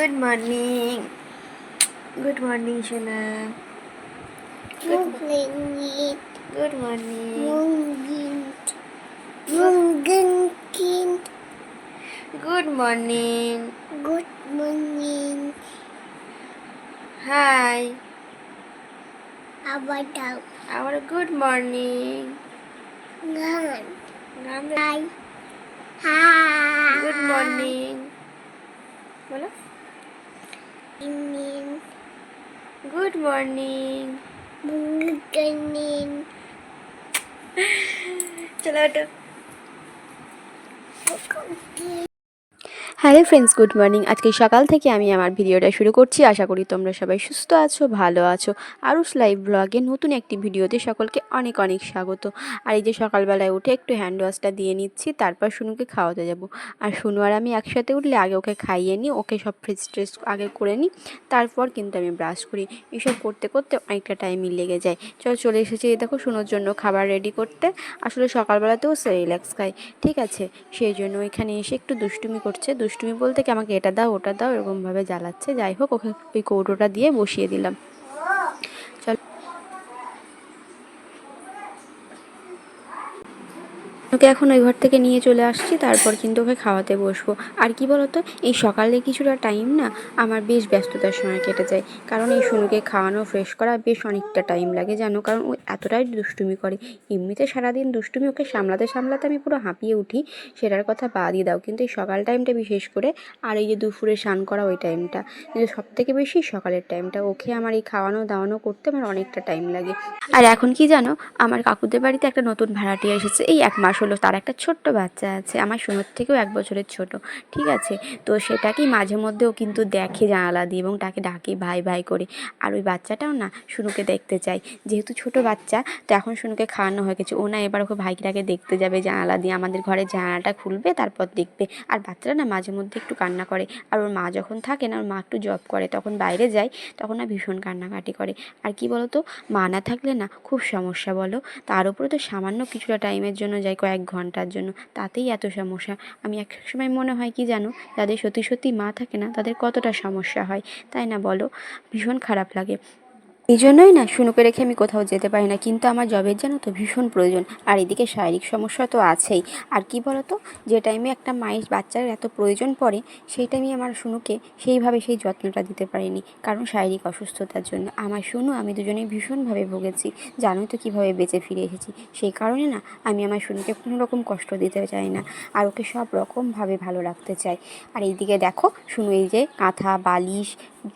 Good morning. Good morning, Shana. Good morning. Good morning. Good morning. Good morning. Hi. Our Good morning. God. Good Hi. Hi. morning. बोलो. Good morning. Good morning. चलो हटो. Hello friends, good morning. আজকে সকাল থেকে আমি আমার ভিডিওটা শুরু করছি। আশা করি তোমরা সবাই সুস্থ আছো, ভালো আছো। আরুষ লাইভ ব্লগে নতুন একটি ভিডিওতে সকলকে অনেক অনেক স্বাগত। আর এই যে সকালবেলায় উঠে একটু হ্যান্ড ওয়াশটা দিয়ে নিচ্ছি, তারপর শুনুকে খাওয়াতে যাব। আর শুনু আর আমি একসাথে উঠলে আগে ওকে খাইয়ে নিই, ওকে সব ফ্রেশ ট্রেশ আগে করে নিই, তারপর কিন্তু আমি ব্রাশ করি। এসব করতে করতে অনেকটা টাইমই লেগে যায়। চলে এসেছি এই দেখো শুনুর জন্য খাবার রেডি করতে। আসলে সকালবেলাতেও রিল্যাক্স খাই, ঠিক আছে। সেই জন্য এখানে এসে একটু দুষ্টুমি করছে। দুষ্টুমি বলতে কি আমাকে এটা দাও ওটা দাও এরকমভাবে জ্বালাচ্ছে। যাই হোক, ওকে ওই কৌটোটা দিয়ে বসিয়ে দিলাম। চল ওকে এখন ওই ঘর থেকে নিয়ে চলে আসছি, তারপর কিন্তু ওকে খাওয়াতে বসবো। আর কি বলতো, এই সকালে কিছুটা টাইম না আমার বেশ ব্যস্ততার সময় কেটে যায়, কারণ এই শুনুকে খাওয়ানো ফ্রেশ করা বেশ অনেকটা টাইম লাগে জানো, কারণ ও এতটাই দুষ্টুমি করে। এমনিতে সারাদিন দুষ্টুমি ওকে সামলাতে সামলাতে আমি পুরো হাঁপিয়ে উঠি, সেটার কথা বাদই দাও। কিন্তু এই সকাল টাইমটা বিশেষ করে, আর এই যে দুপুরে স্নান করা ওই টাইমটা, কিন্তু সব থেকে বেশি সকালের টাইমটা ওকে আমার এই খাওয়ানো দাওয়ানো করতে আমার অনেকটা টাইম লাগে। আর এখন কি জানো, আমার কাকুদের বাড়িতে একটা নতুন ভাড়াটিয়া এসেছে, এই 1 মাস হলো। তার একটা ছোট্ট বাচ্চা আছে, আমার সোনার থেকেও 1 বছরের ছোট, ঠিক আছে। তো সেটাকেই মাঝে মধ্যেও কিন্তু দেখে জানালা দিয়ে এবং তাকে ডাকে ভাই ভাই করে। আর ওই বাচ্চাটাও না শুনুকে দেখতে চায়, যেহেতু ছোট বাচ্চা, তো এখন শুনুকে খাওয়ানো হয়ে গেছে। ও না এবার ওকে ভাইটাকে দেখতে যাবে জানালা দিয়ে, আমাদের ঘরের জানালাটা খুলবে তারপর দেখবে। আর বাচ্চারা না মাঝে মধ্যে একটু কান্না করে। আর ওর মা যখন থাকে না, ওর মা একটু জব করে, তখন বাইরে যায়, তখন না ভীষণ কান্নাকাটি করে। আর কি বলতো, মা না থাকলে না খুব সমস্যা বলো। তার উপরে তো সামান্য কিছুটা টাইমের জন্য যাই, কয়েক ঘন্টার জন্য, তাতেই এত সমস্যা। আমি এক সময় মনে হয় কি জানো, যাদের সত্যি সত্যি মা থাকে না তাদের কতটা সমস্যা হয়, তাই না বলো? ভীষণ খারাপ লাগে। এই জন্যই না শুনুকে রেখে আমি কোথাও যেতে পারি না, কিন্তু আমার জবের জানো তো ভীষণ প্রয়োজন। আর এদিকে শারীরিক সমস্যা তো আছেই। আর কি বলতো, যে টাইমে একটা মায়ের বাচ্চার এত প্রয়োজন পড়ে, সেই টাইমে আমার শুনুকে সেইভাবে সেই যত্নটা দিতে পারিনি, কারণ শারীরিক অসুস্থতার জন্য। আমার শুনু আমি দুজনেই ভীষণভাবে ভুগেছি, জানোই তো কীভাবে বেঁচে ফিরে এসেছি। সেই কারণে না আমি আমার শুনুকে কোনো রকম কষ্ট দিতে চাই না, আর ওকে সব রকমভাবে ভালো রাখতে চাই। আর এইদিকে দেখো শুনু এই যে কাঁথা বালিশ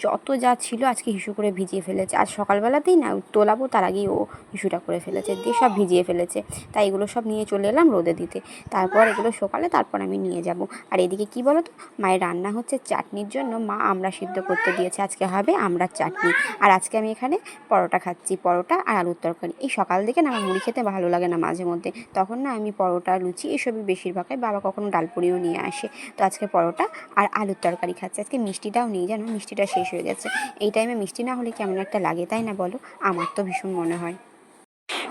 যত যা ছিল আজকে হিসু করে ভিজিয়ে ফেলেছে। আর সকালবেলাতেই না তোলাবো তার আগেই ও হিসুটা করে ফেলেছে, দিয়ে সব ভিজিয়ে ফেলেছে। তাই এগুলো সব নিয়ে চলে এলাম রোদে দিতে, তারপর এগুলো সকালে তারপর আমি নিয়ে যাব। আর এদিকে কি বলো তো, মায়ের রান্না হচ্ছে চাটনির জন্য। মা আমড়া সিদ্ধ করতে দিয়েছে, আজকে হবে আমড়ার চাটনি। আর আজকে আমি এখানে পরোটা খাচ্ছি, পরোটা আর আলুর তরকারি। এই সকাল থেকে না আমার মুড়ি খেতে ভালো লাগে না মাঝে মধ্যে, তখন না আমি পরোটা লুচি এসবই বেশিরভাগ খাই, বাবা কখনো ডালপুরিও নিয়ে আসে। তো আজকে পরোটা আর আলুর তরকারি খাচ্ছি। আজকে মিষ্টিটাও নেই জানো, মিষ্টিটা শেষ হয়ে গেছে। এই টাইমে মিষ্টি না হলে কেমন একটা লাগে, তাই না বলো? আমার তো ভীষণ মনে হয়।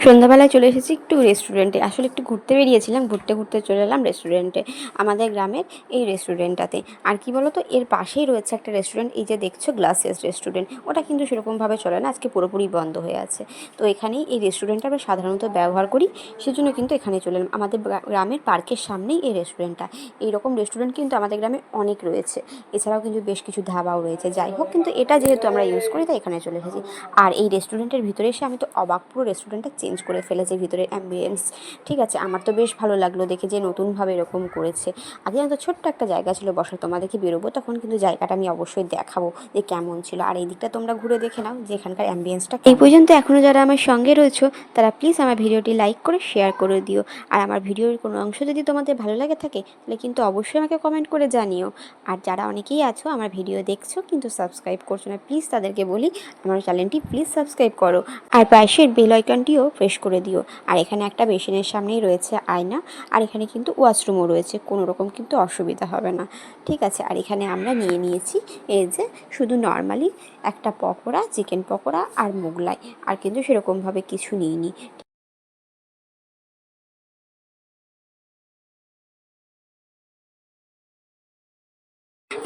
সন্ধ্যাবেলায় চলে এসেছি একটু রেস্টুরেন্টে, আসলে একটু ঘুরতে বেরিয়েছিলাম, ঘুরতে ঘুরতে চলে এলাম রেস্টুরেন্টে, আমাদের গ্রামের এই রেস্টুরেন্টটাতে। আর কি বলো তো, এর পাশেই রয়েছে একটা রেস্টুরেন্ট, এই যে দেখছো গ্লাসিয়াস রেস্টুরেন্ট, ওটা কিন্তু সেরকমভাবে চলে না, আজকে পুরোপুরি বন্ধ হয়ে আছে। তো এখানেই এই রেস্টুরেন্টটা আমরা সাধারণত ব্যবহার করি, সেজন্য কিন্তু এখানে চলে এলাম। আমাদের গ্রামের পার্কের সামনেই এই রেস্টুরেন্টটা। এইরকম রেস্টুরেন্ট কিন্তু আমাদের গ্রামে অনেক রয়েছে, এছাড়াও কিন্তু বেশ কিছু ধাবাও রয়েছে। যাই হোক, কিন্তু এটা যেহেতু আমরা ইউজ করি তাই এখানে চলে এসেছি। আর এই রেস্টুরেন্টের ভিতরে এসে আমি তো অবাক, পুরো রেস্টুরেন্টটা চেঞ্জ করে ফেলেছে ভিতরের অ্যাম্বিয়েন্স, ঠিক আছে। আমার তো বেশ ভালো লাগলো দেখে যে নতুনভাবে এরকম করেছে। আগে তো ছোট্ট একটা জায়গা ছিল বসার, তোমাদেরকে বেরোবো তখন কিন্তু জায়গাটা আমি অবশ্যই দেখাবো যে কেমন ছিল। আর এই দিকটা তোমরা ঘুরে দেখে নাও যে এখানকার অ্যাম্বিয়েন্সটা। এই পর্যন্ত এখনও যারা আমার সঙ্গে রয়েছো তারা প্লিজ আমার ভিডিওটি লাইক করে শেয়ার করে দিও। আর আমার ভিডিওর কোনো অংশ যদি তোমাদের ভালো লাগে থাকে তাহলে কিন্তু অবশ্যই আমাকে কমেন্ট করে জানিও। আর যারা অনেকেই আছো আমার ভিডিও দেখছো কিন্তু সাবস্ক্রাইব করছো না, প্লিজ তাদেরকে বলি আমার চ্যানেলটি প্লিজ সাবস্ক্রাইব করো, আর পাশের বেল আইকনটিও প্রেস করে দিও। আর এখানে একটা বেসিনের সামনেই রয়েছে আয়না, আর এখানে কিন্তু ওয়াশরুমও রয়েছে, কোনো রকম কিন্তু অসুবিধা হবে না, ঠিক আছে। আর এখানে আমরা নিয়ে নিয়েছি এই যে শুধু নর্মালি একটা পকোড়া, চিকেন পকোড়া আর মোগলাই, আর কিন্তু সেরকমভাবে কিছু নিইনি।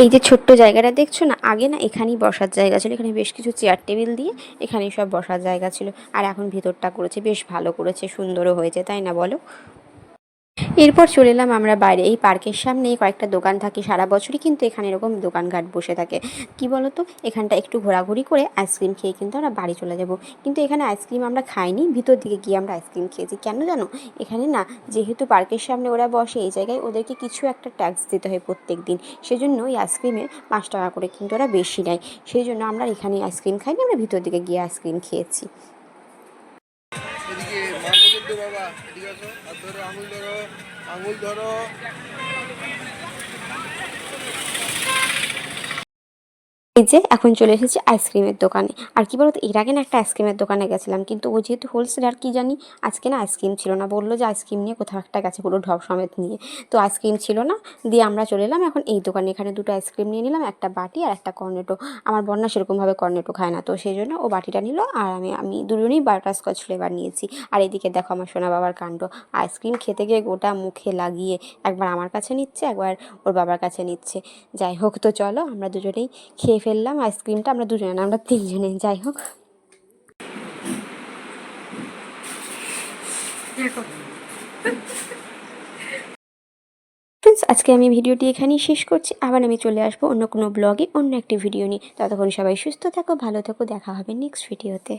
এই যে ছোট্ট জায়গাটা দেখছো না, আগে না এখানেই বসার জায়গা ছিল, এখানে বেশ কিছু চেয়ার টেবিল দিয়ে এখানেই সব বসার জায়গা ছিল। আর এখন ভিতরটা করেছে, বেশ ভালো করেছে, সুন্দরও হয়েছে, তাই না বলো? এরপর চলে এলাম আমরা বাইরে। এই পার্কের সামনেই কয়েকটা দোকান থাকে, সারা বছরই কিন্তু এখানে এরকম দোকানঘাট বসে থাকে। কি বলতো, এখানটা একটু ঘোরাঘুরি করে আইসক্রিম খেয়ে কিন্তু আমরা বাড়ি চলে যাব। কিন্তু এখানে আইসক্রিম আমরা খাইনি, ভিতর দিকে গিয়ে আমরা আইসক্রিম খেয়েছি। কেন জানো? এখানে না, যেহেতু পার্কের সামনে ওরা বসে, এই জায়গায় ওদেরকে কিছু একটা ট্যাক্স দিতে হয় প্রত্যেক দিন। সেজন্য ওই আইসক্রিমে 5 টাকা করে কিন্তু ওরা বেশি নেয়। সেই জন্য আমরা এখানে আইসক্রিম খাইনি, আমরা ভিতর দিকে গিয়ে আইসক্রিম খেয়েছি। এদিকে মারবো কিন্তু বাবা, এদিকে আসো, হাত ধরো, আঙুল ধরো, আঙুল ধরো। এই যে এখন চলে এসেছি আইসক্রিমের দোকানে। আর কি বলতো, এর আগে না একটা আইসক্রিমের দোকানে গেছিলাম, কিন্তু ও যেহেতু হোলসেলার, কি জানি আজকে না আইসক্রিম ছিল না, বললো যে আইসক্রিম নিয়ে কোথাও একটা গেছে, পুরো ঢপ সমেত নিয়ে। তো আইসক্রিম ছিল না, দিয়ে আমরা চলে এলাম এখন এই দোকানে। এখানে 2টো আইসক্রিম নিয়ে নিলাম, একটা বাটি আর একটা কর্নেটো। আমার বর না সেরকমভাবে কর্নেটো খায় না, তো সেই জন্য ও বাটিটা নিল, আর আমি দুজনেই বাটারস্কচ ফ্লেভার নিয়েছি। আর এদিকে দেখো আমার সোনা বাবার কাণ্ড, আইসক্রিম খেতে গিয়ে গোটা মুখে লাগিয়ে একবার আমার কাছে নিচ্ছে, একবার ওর বাবার কাছে নিচ্ছে। যাই হোক, তো চলো আমরা দুজনেই খেয়ে ফেললাম আইসক্রিমটা, আমরা দুজনে না, আমরা 3জনে। যাই হোক, ফ্রেন্ডস, আজকে আমি ভিডিওটি এখানেই শেষ করছি। আবার আমি চলে আসবো অন্য কোনো ব্লগে, অন্য একটি ভিডিও নিয়ে। ততক্ষণ সবাই সুস্থ থাকো, ভালো থাকো, দেখা হবে নেক্সট ভিডিওতে।